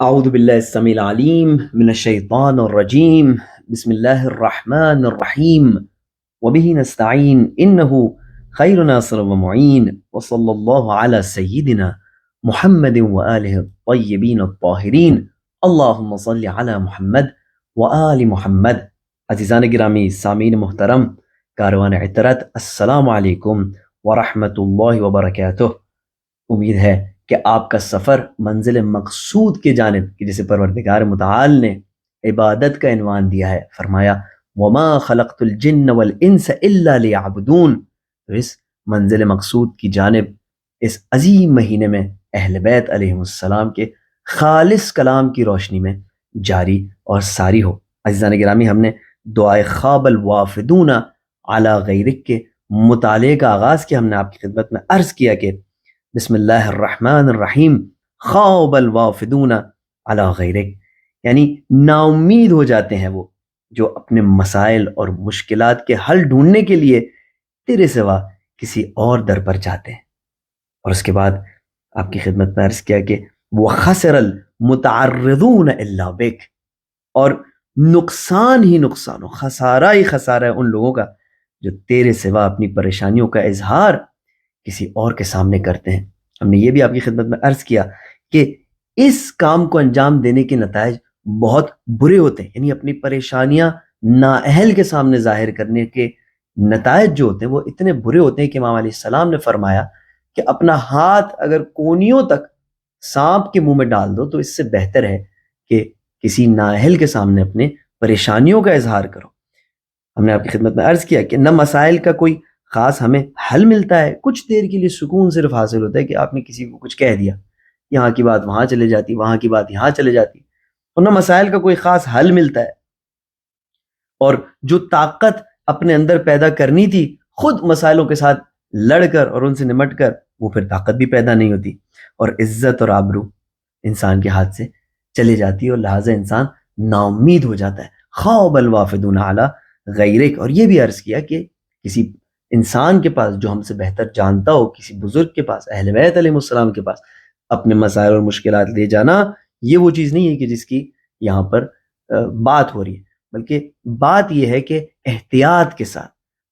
أعوذ بالله السميع العليم من الشيطان الرجيم. بسم الله الرحمن الرحيم. وبه نستعين إنه خير ناصر ومعين، وصلى الله على سيدنا محمد وآله الطيبين الطاهرين. اللهم صل على محمد وآل محمد. عزیزان گرامی، سامعین محترم، کاروان عطرت، السلام علیکم ورحمۃ اللہ وبرکاتہ۔ امید ہے کہ آپ کا سفر منزل مقصود کی جانب، کہ جسے پروردگار متعال نے عبادت کا عنوان دیا ہے، فرمایا وما خلقت الجن والانس الا لیعبدون، تو اس منزل مقصود کی جانب اس عظیم مہینے میں اہل بیت علیہم السلام کے خالص کلام کی روشنی میں جاری اور ساری ہو۔ عزیزان گرامی، ہم نے دعائے خواب الوافدون علی غیرک کے مطالعے کا آغاز کیا۔ ہم نے آپ کی خدمت میں عرض کیا کہ بسم اللہ الرحمن الرحیم، خواب الوافدون علی غیرک، یعنی نا امید ہو جاتے ہیں وہ جو اپنے مسائل اور مشکلات کے حل ڈھونڈنے کے لیے تیرے سوا کسی اور در پر جاتے ہیں۔ اور اس کے بعد آپ کی خدمت میں عرض کیا کہ وَخَسِرَ الْمُتَعَرِّضُونَ إِلَّا بِكَ، اور نقصان ہی نقصان ہو، خسارہ ہی خسارہ ہے ان لوگوں کا جو تیرے سوا اپنی پریشانیوں کا اظہار کسی اور کے سامنے کرتے ہیں۔ ہم نے یہ بھی آپ کی خدمت میں عرض کیا کہ اس کام کو انجام دینے کے نتائج بہت برے ہوتے ہیں، یعنی اپنی پریشانیاں نااہل کے سامنے ظاہر کرنے کے نتائج جو ہوتے ہیں وہ اتنے برے ہوتے ہیں کہ امام علیہ السلام نے فرمایا کہ اپنا ہاتھ اگر کونیوں تک سانپ کے منہ میں ڈال دو تو اس سے بہتر ہے کہ کسی نااہل کے سامنے اپنے پریشانیوں کا اظہار کرو۔ ہم نے آپ کی خدمت میں عرض کیا کہ نہ مسائل کا کوئی خاص ہمیں حل ملتا ہے، کچھ دیر کے لیے سکون صرف حاصل ہوتا ہے کہ آپ نے کسی کو کچھ کہہ دیا، یہاں کی بات وہاں چلے جاتی، وہاں کی بات یہاں چلے جاتی، اور نہ مسائل کا کوئی خاص حل ملتا ہے۔ اور جو طاقت اپنے اندر پیدا کرنی تھی خود مسائلوں کے ساتھ لڑ کر اور ان سے نمٹ کر، وہ پھر طاقت بھی پیدا نہیں ہوتی، اور عزت اور آبرو انسان کے ہاتھ سے چلے جاتی ہے، اور لہٰذا انسان نا امید ہو جاتا ہے۔ خواب الوافدون علی غیرک، اور یہ بھی عرض کیا کہ کسی انسان کے پاس جو ہم سے بہتر جانتا ہو، کسی بزرگ کے پاس، اہل بیت علیہ السلام کے پاس اپنے مسائل اور مشکلات لے جانا، یہ وہ چیز نہیں ہے کہ جس کی یہاں پر بات ہو رہی ہے، بلکہ بات یہ ہے کہ احتیاط کے ساتھ،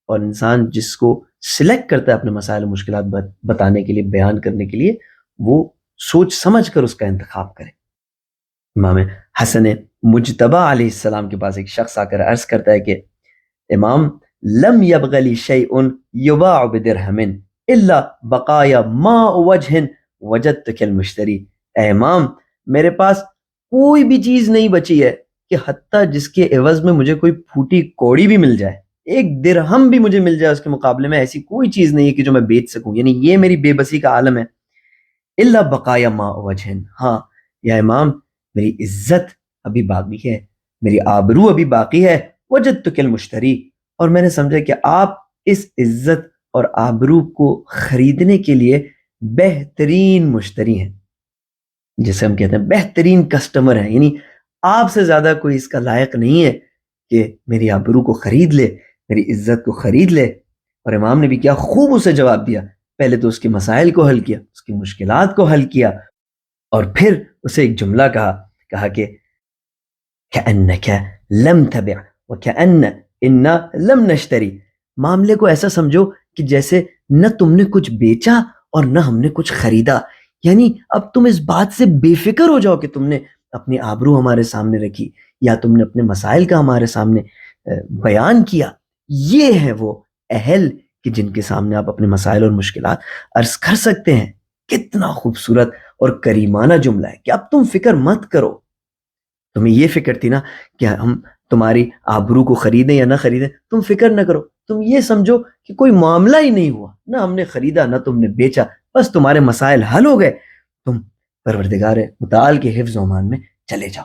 اور انسان جس کو سلیکٹ کرتا ہے اپنے مسائل و مشکلات بتانے کے لیے، بیان کرنے کے لیے، وہ سوچ سمجھ کر اس کا انتخاب کرے۔ امام حسن مجتبی علیہ السلام کے پاس ایک شخص آ کر عرض کرتا ہے کہ امام، لم يبغ لي شيء يباع بدرهم الا بقايا ماء وجه وجدتك المشتری، اے امام میرے پاس کوئی بھی چیز نہیں بچی ہے کہ حتیٰ جس کے عوض میں مجھے کوئی پھوٹی کوڑی بھی مل جائے، ایک درہم بھی مجھے مل جائے اس کے مقابلے میں، ایسی کوئی چیز نہیں ہے کہ جو میں بیچ سکوں، یعنی یہ میری بے بسی کا عالم ہے۔ الا بقایا ماء وجہ، ہاں یا امام میری عزت ابھی باقی ہے، میری آبرو ابھی باقی ہے، وجدتک المشتری، اور میں نے سمجھا کہ آپ اس عزت اور آبرو کو خریدنے کے لیے بہترین مشتری ہیں، جسے ہم کہتے ہیں بہترین کسٹمر ہیں، یعنی آپ سے زیادہ کوئی اس کا لائق نہیں ہے کہ میری آبرو کو خرید لے، میری عزت کو خرید لے۔ اور امام نے بھی کیا خوب اسے جواب دیا، پہلے تو اس کے مسائل کو حل کیا، اس کی مشکلات کو حل کیا، اور پھر اسے ایک جملہ کہا کہ كأنك لم تبع وكأن إنا لم نشتری، معاملے کو ایسا سمجھو کہ جیسے نہ تم نے کچھ بیچا اور نہ ہم نے کچھ خریدا، یعنی اب تم اس بات سے بے فکر ہو جاؤ کہ تم نے اپنی آبرو ہمارے سامنے رکھی یا تم نے اپنے مسائل کا ہمارے سامنے بیان کیا۔ یہ ہے وہ اہل کہ جن کے سامنے آپ اپنے مسائل اور مشکلات عرض کر سکتے ہیں۔ کتنا خوبصورت اور کریمانہ جملہ ہے کہ اب تم فکر مت کرو، تمہیں یہ فکر تھی نا کہ ہم تمہاری آبرو کو خریدیں یا نہ خریدیں، تم فکر نہ کرو، تم یہ سمجھو کہ کوئی معاملہ ہی نہیں ہوا، نہ ہم نے خریدا نہ تم نے بیچا، بس تمہارے مسائل حل ہو گئے، تم پروردگار متعال کے حفظ و امان میں چلے جاؤ۔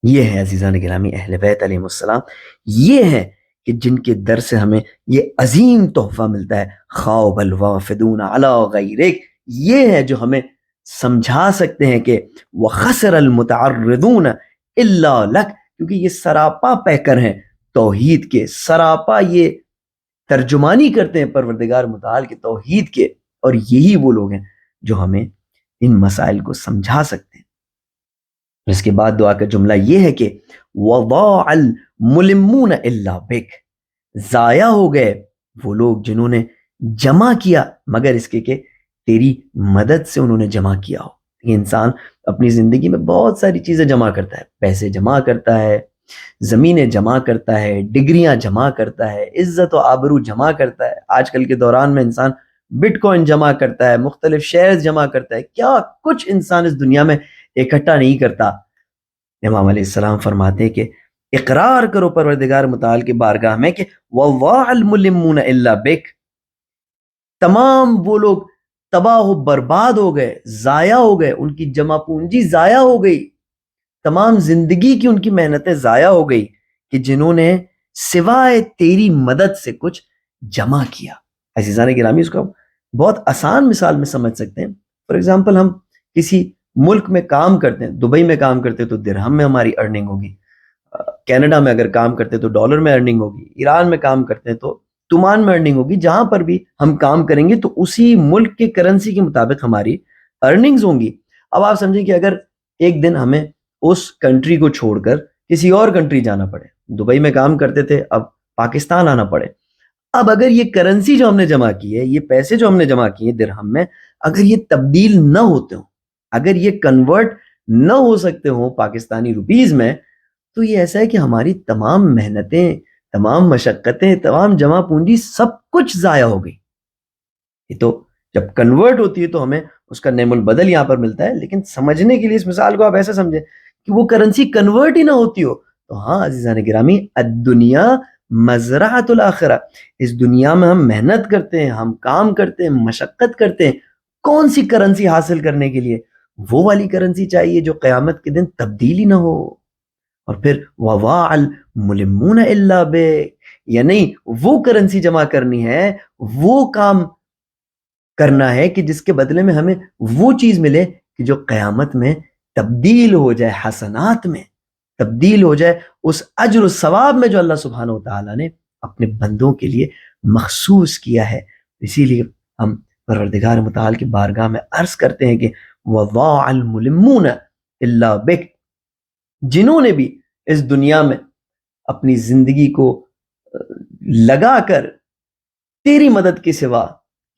یہ ہے عزیزان گرامی اہل بیت علیہ السلام، یہ ہے کہ جن کے در سے ہمیں یہ عظیم تحفہ ملتا ہے، خواب الوافدون علی غیرک، یہ ہے جو ہمیں سمجھا سکتے ہیں کہ وَخَسِرَ الْمُتَعَرِّضُونَ إِلَّا لَكَ، کیونکہ یہ سراپا پیکر ہیں توحید کے، سراپا یہ ترجمانی کرتے ہیں پروردگار متعال کے توحید کے، اور یہی وہ لوگ ہیں جو ہمیں ان مسائل کو سمجھا سکتے ہیں۔ اس کے بعد دعا کا جملہ یہ ہے کہ وَضَاعَ الْمُلِمُّونَ إِلَّا بِكَ، ضائع ہو گئے وہ لوگ جنہوں نے جمع کیا مگر اس کے کہ تیری مدد سے انہوں نے جمع کیا ہو۔ یہ انسان اپنی زندگی میں بہت ساری چیزیں جمع کرتا ہے، پیسے جمع کرتا ہے، زمینیں جمع کرتا ہے، ڈگریاں جمع کرتا ہے، عزت و آبرو جمع کرتا ہے۔ آج کل کے دوران میں انسان بٹ کوائن جمع کرتا ہے، مختلف شیئرز جمع کرتا ہے، کیا کچھ انسان اس دنیا میں اکٹھا نہیں کرتا۔ امام علیہ السلام فرماتے ہیں کہ اقرار کرو پروردگار متعال کی بارگاہ میں کہ وَاللَّهَ الْمُلِمُّونَ إِلَّا بِكَ، تمام وہ لوگ تباہ و برباد ہو گئے، ضائع ہو گئے، ان کی جمع پونجی ضائع ہو گئی، تمام زندگی کی ان کی محنتیں ضائع ہو گئی کہ جنہوں نے سوائے تیری مدد سے کچھ جمع کیا۔ عزیزان گرامی، اس کو بہت آسان مثال میں سمجھ سکتے ہیں۔ فار ایگزامپل، ہم کسی ملک میں کام کرتے ہیں، دبئی میں کام کرتے تو درہم میں ہماری ارننگ ہوگی، کینیڈا میں اگر کام کرتے تو ڈالر میں ارننگ ہوگی، ایران میں کام کرتے ہیں تو تومان میں ارننگ ہوگی۔ جہاں پر بھی ہم کام کریں گے تو اسی ملک کے کرنسی کے مطابق ہماری ارننگز ہوں گی۔ اب آپ سمجھیں کہ اگر ایک دن ہمیں اس کنٹری کو چھوڑ کر کسی اور کنٹری جانا پڑے، دبئی میں کام کرتے تھے اب پاکستان آنا پڑے، اب اگر یہ کرنسی جو ہم نے جمع کی ہے، یہ پیسے جو ہم نے جمع کیے درہم میں، اگر یہ تبدیل نہ ہوتے ہوں، اگر یہ کنورٹ نہ ہو سکتے ہوں پاکستانی روپیز میں، تو یہ ایسا ہے کہ ہماری تمام محنتیں، تمام مشقتیں، تمام جمع پونجی سب کچھ ضائع ہو گئی۔ یہ تو جب کنورٹ ہوتی ہے تو ہمیں اس کا نعم البدل یہاں پر ملتا ہے، لیکن سمجھنے کے لیے اس مثال کو آپ ایسا سمجھیں کہ وہ کرنسی کنورٹ ہی نہ ہوتی ہو تو ہاں عزیزان گرامی، الدنیا مزرعۃ الآخرہ، اس دنیا میں ہم محنت کرتے ہیں، ہم کام کرتے ہیں، مشقت کرتے ہیں، کون سی کرنسی حاصل کرنے کے لیے؟ وہ والی کرنسی چاہیے جو قیامت کے دن تبدیلی نہ ہو۔ اور پھر وَوَاعَ الْمُلِمُّونَ إِلَّا بِكَ، یا نہیں، وہ کرنسی جمع کرنی ہے، وہ کام کرنا ہے کہ جس کے بدلے میں ہمیں وہ چیز ملے کہ جو قیامت میں تبدیل ہو جائے، حسنات میں تبدیل ہو جائے، اس اجر و ثواب میں جو اللہ سبحانہ وتعالیٰ نے اپنے بندوں کے لیے مخصوص کیا ہے۔ اسی لیے ہم پروردگار متعال کی بارگاہ میں عرض کرتے ہیں کہ وَضَاعَ الْمُلِمُّونَ إِلَّا بِكَ، جنہوں نے بھی اس دنیا میں اپنی زندگی کو لگا کر تیری مدد کے سوا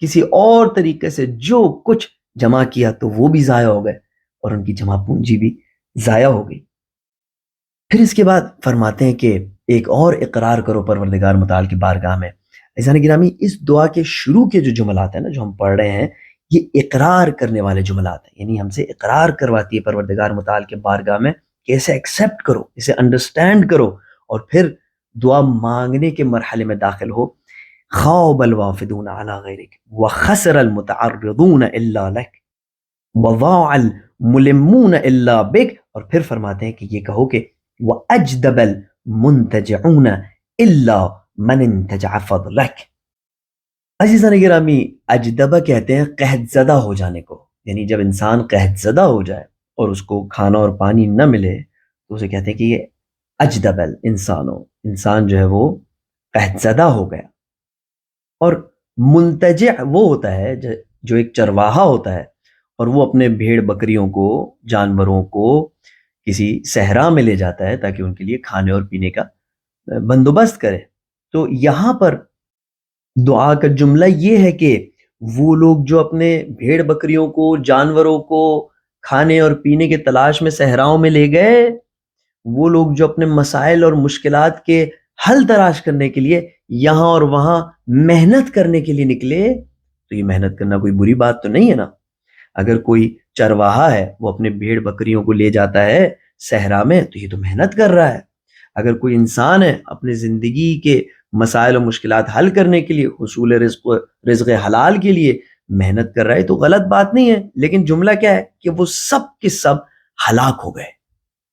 کسی اور طریقے سے جو کچھ جمع کیا تو وہ بھی ضائع ہو گئے اور ان کی جمع پونجی بھی ضائع ہو گئی۔ پھر اس کے بعد فرماتے ہیں کہ ایک اور اقرار کرو پروردگار متعال کی بارگاہ میں۔ عزیزان گرامی، اس دعا کے شروع کے جو جملات ہیں نا جو ہم پڑھ رہے ہیں، یہ اقرار کرنے والے جملات ہیں، یعنی ہم سے اقرار کرواتی ہے پروردگار متعال کے بارگاہ میں کہ اسے ایکسیپٹ کرو، اسے انڈرسٹینڈ کرو، اور پھر دعا مانگنے کے مرحلے میں داخل ہو۔ خاب الوافدون علی غیرک وخسر المتعرضون الا لک وضاع الملمون الا بک، اور پھر فرماتے ہیں کہ یہ کہو کہ واجدب المنتجعون الا من انتجع فضلک۔ عزیزان گرامی، اجدبہ کہتے ہیں قحط زدہ ہو جانے کو، یعنی جب انسان قحط زدہ ہو جائے اور اس کو کھانا اور پانی نہ ملے تو اسے کہتے ہیں کہ یہ اجدب الانسان، انسان جو ہے وہ قحط زدہ ہو گیا۔ اور منتجع وہ ہوتا ہے جو ایک چرواہا ہوتا ہے اور وہ اپنے بھیڑ بکریوں کو، جانوروں کو کسی صحرا میں لے جاتا ہے تاکہ ان کے لیے کھانے اور پینے کا بندوبست کرے۔ تو یہاں پر دعا کا جملہ یہ ہے کہ وہ لوگ جو اپنے بھیڑ بکریوں کو، جانوروں کو کھانے اور پینے کے تلاش میں صحراؤں میں لے گئے، وہ لوگ جو اپنے مسائل اور مشکلات کے حل تلاش کرنے کے لیے یہاں اور وہاں محنت کرنے کے لیے نکلے، تو یہ محنت کرنا کوئی بری بات تو نہیں ہے نا۔ اگر کوئی چرواہا ہے وہ اپنے بھیڑ بکریوں کو لے جاتا ہے صحرا میں تو یہ تو محنت کر رہا ہے۔ اگر کوئی انسان ہے اپنے زندگی کے مسائل و مشکلات حل کرنے کے لیے، حصول رزق حلال کے لیے محنت کر رہا ہے تو غلط بات نہیں ہے، لیکن جملہ کیا ہے کہ وہ سب کے سب ہلاک ہو گئے۔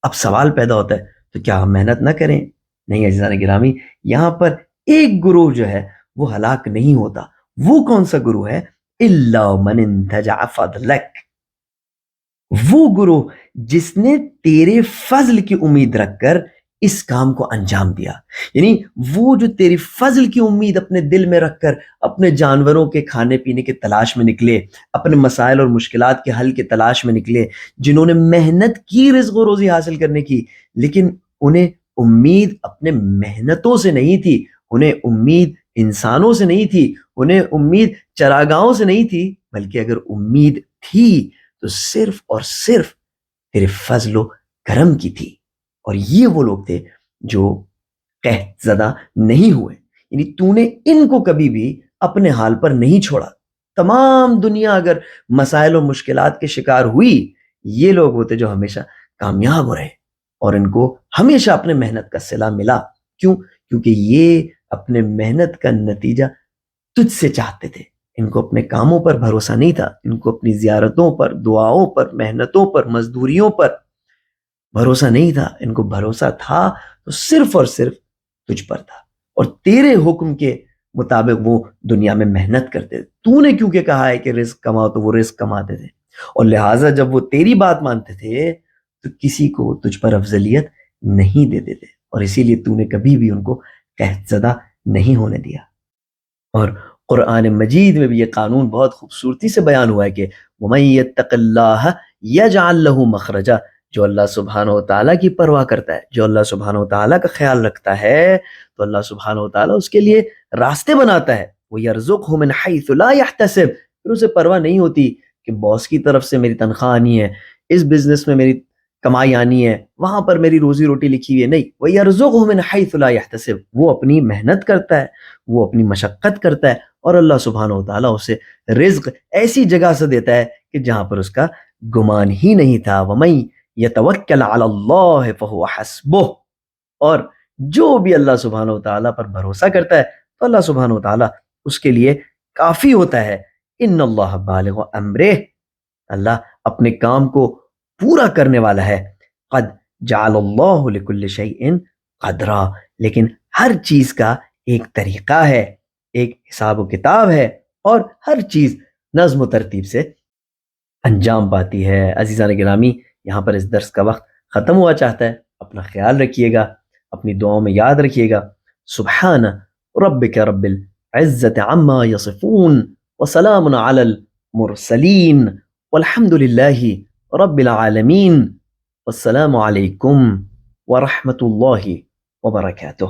اب سوال پیدا ہوتا ہے تو کیا ہم محنت نہ کریں؟ نہیں عزیزان گرامی، یہاں پر ایک گروہ جو ہے وہ ہلاک نہیں ہوتا۔ وہ کون سا گروہ ہے؟ الا من انتجع فضلک، وہ گروہ جس نے تیرے فضل کی امید رکھ کر اس کام کو انجام دیا. یعنی وہ جو تیری فضل کی امید اپنے دل میں رکھ کر اپنے جانوروں کے کھانے پینے کے تلاش میں نکلے، اپنے مسائل اور مشکلات کے حل کے تلاش میں نکلے، جنہوں نے محنت کی رزق و روزی حاصل کرنے کی، لیکن انہیں امید اپنے محنتوں سے نہیں تھی، انہیں امید انسانوں سے نہیں تھی، انہیں امید چراگاہوں سے نہیں تھی، بلکہ اگر امید تھی تو صرف اور صرف تیرے فضل و کرم کی تھی. اور یہ وہ لوگ تھے جو قحط زدہ نہیں ہوئے. یعنی تو نے ان کو کبھی بھی اپنے حال پر نہیں چھوڑا. تمام دنیا اگر مسائل و مشکلات کے شکار ہوئی، یہ لوگ ہوتے جو ہمیشہ کامیاب ہو رہے، اور ان کو ہمیشہ اپنے محنت کا صلہ ملا. کیوں؟ کیونکہ یہ اپنے محنت کا نتیجہ تجھ سے چاہتے تھے. ان کو اپنے کاموں پر بھروسہ نہیں تھا، ان کو اپنی زیارتوں پر، دعاؤں پر، محنتوں پر، مزدوریوں پر بھروسہ نہیں تھا. ان کو بھروسہ تھا تو صرف اور صرف تجھ پر تھا، اور تیرے حکم کے مطابق وہ دنیا میں محنت کرتے تھے. تو نے کیونکہ کہا ہے کہ رزق کماؤ تو وہ رزق کماتے تھے، اور لہٰذا جب وہ تیری بات مانتے تھے تو کسی کو تجھ پر افضلیت نہیں دیتے تھے، اور اسی لیے تو نے کبھی بھی ان کو قحط زدہ نہیں ہونے دیا. اور قرآن مجید میں بھی یہ قانون بہت خوبصورتی سے بیان ہوا ہے کہ وَمَن يَتَّقِ اللَّهَ يَجْعَل لَّهُ مَخْرَجًا. جو اللہ سبحانہ و تعالیٰ کی پرواہ کرتا ہے، جو اللہ سبحانہ و تعالیٰ کا خیال رکھتا ہے، تو اللہ سبحانہ و تعالیٰ اس کے لیے راستے بناتا ہے. وَيَرْزُقْهُ مِنْ حَيْثُ لَا يَحْتَسِبُ. پھر اسے پرواہ نہیں ہوتی کہ باس کی طرف سے میری تنخواہ آنی ہے، اس بزنس میں میری کمائی آنی ہے، وہاں پر میری روزی روٹی لکھی ہوئی ہے. نہیں، وَيَرْزُقْهُ مِنْ حَيْثُ لَا يَحْتَسِبُ. وہ اپنی محنت کرتا ہے، وہ اپنی مشقت کرتا ہے، اور اللہ سبحانہ و تعالیٰ اسے رزق ایسی جگہ سے دیتا ہے کہ جہاں پر اس کا گمان ہی نہیں تھا. وَمَن يَتَوَكَّلْ عَلَى اللَّهِ فَهُوَ حَسْبُهُ. اور جو بھی اللہ سبحانہ و تعالیٰ پر بھروسہ کرتا ہے تو اللہ سبحانہ و تعالیٰ اس کے لیے کافی ہوتا ہے. ان اللہ بالغ امرہ. اللہ اپنے کام کو پورا کرنے والا ہے. قد جعل اللہ لکل شیء قدرا. لیکن ہر چیز کا ایک طریقہ ہے، ایک حساب و کتاب ہے، اور ہر چیز نظم و ترتیب سے انجام پاتی ہے. عزیزان گرامی، یہاں پر اس درس کا وقت ختم ہوا چاہتا ہے. اپنا خیال رکھیے گا، اپنی دعاؤں میں یاد رکھیے گا. سبحان ربک رب العزت عما یصفون وسلام علی المرسلین والحمد للہ رب العالمین. والسلام علیکم ورحمۃ اللہ وبرکاتہ.